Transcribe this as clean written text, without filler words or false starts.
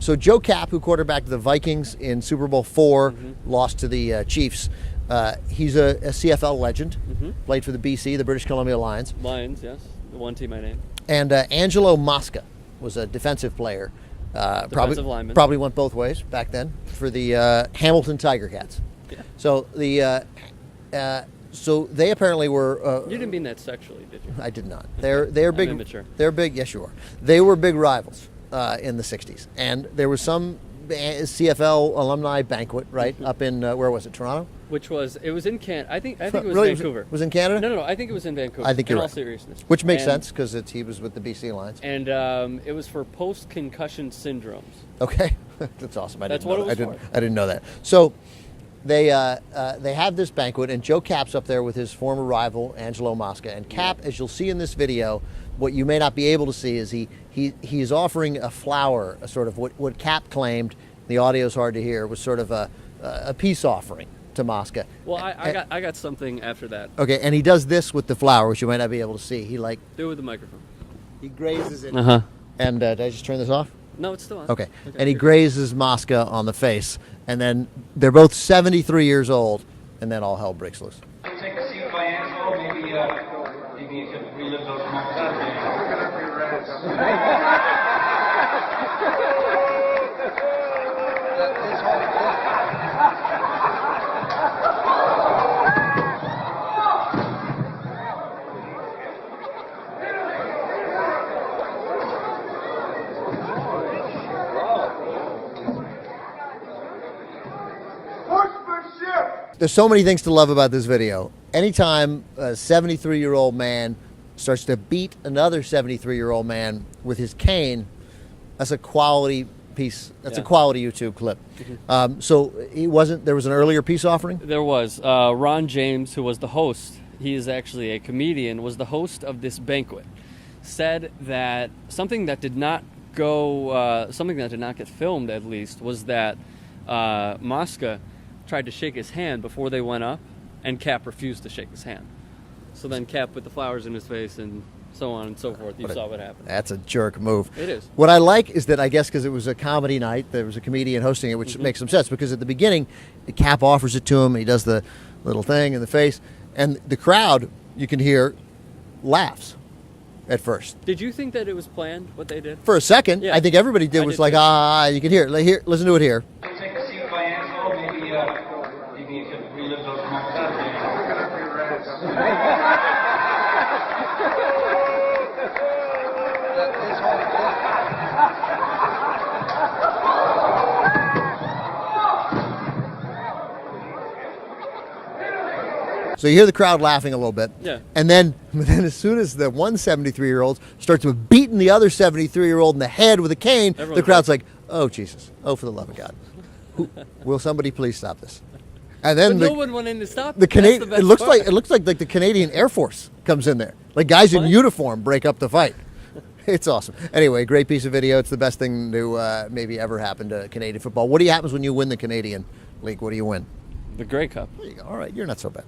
So Joe Kapp, who quarterbacked the Vikings in Super Bowl IV, lost to the Chiefs. He's a CFL legend. Played for the BC, the British Columbia Lions. Lions, yes, the one team I named. And Angelo Mosca was a defensive player. Defensive lineman. Probably went both ways back then for the Hamilton Tiger Cats. Yeah. So so they apparently were. You didn't mean that sexually, did you? I did not. They're big. I'm immature. They're big. Yes, you are. They were big rivals in the '60s, and there was some CFL alumni banquet right up in where was it? Toronto. It was in I think it was Really? Vancouver. Was in Canada? No. I think it was in Vancouver. I think you're in right. all seriousness. Which makes sense because he was with the BC Lions. And it was for post-concussion syndromes. Okay, that's awesome. I That's what it was for. I didn't know that. So they have this banquet, and Joe Kapp's up there with his former rival Angelo Mosca. And Kapp, as you'll see in this video, what you may not be able to see is he's offering a flower, a sort of what Kapp claimed. The audio's hard to hear. Was sort of a peace offering to Mosca. Well, I got something after that. Okay, and he does this with the flower, which you might not be able to see. He Do it with the microphone. he grazes it. And did I just turn this off? No, it's still on. Okay. And he grazes Mosca on the face, and then they're both 73 years old, and then all hell breaks loose. Take a seat by Angelo. Maybe you could relive those moments. There's so many things to love about this video. Anytime a 73-year-old man starts to beat another 73-year-old man with his cane, that's a quality piece. That's a quality YouTube clip. So there was an earlier peace offering? There was. Ron James, who was the host, he is actually a comedian, was the host of this banquet, said that something that did not get filmed, at least, was that Mosca tried to shake his hand before they went up, and Kapp refused to shake his hand. So then Kapp put the flowers in his face and so on and so forth. You saw what happened. That's a jerk move. It is. What I like is that I guess because it was a comedy night, there was a comedian hosting it, which makes some sense because at the beginning, Kapp offers it to him, and he does the little thing in the face, and the crowd, you can hear, laughs at first. Did you think that it was planned, what they did? For a second, Yeah. I think everybody did. Was like, you can hear it. Listen to it here. Take a seat by Angelo. Maybe you could relive those moments. So you hear the crowd laughing a little bit. Yeah. And then as soon as the one 73-year-old starts beating the other 73-year-old in the head with a cane, the crowd's like, oh, Jesus. Oh, for the love of God. Will somebody please stop this? And then no one went in to stop the Canadian. It looks like the Canadian Air Force comes in there. Like guys in uniform break up the fight. It's awesome. Anyway, great piece of video. It's the best thing to maybe ever happen to Canadian football. What happens when you win the Canadian League? What do you win? The Grey Cup. There you go. All right, you're not so bad.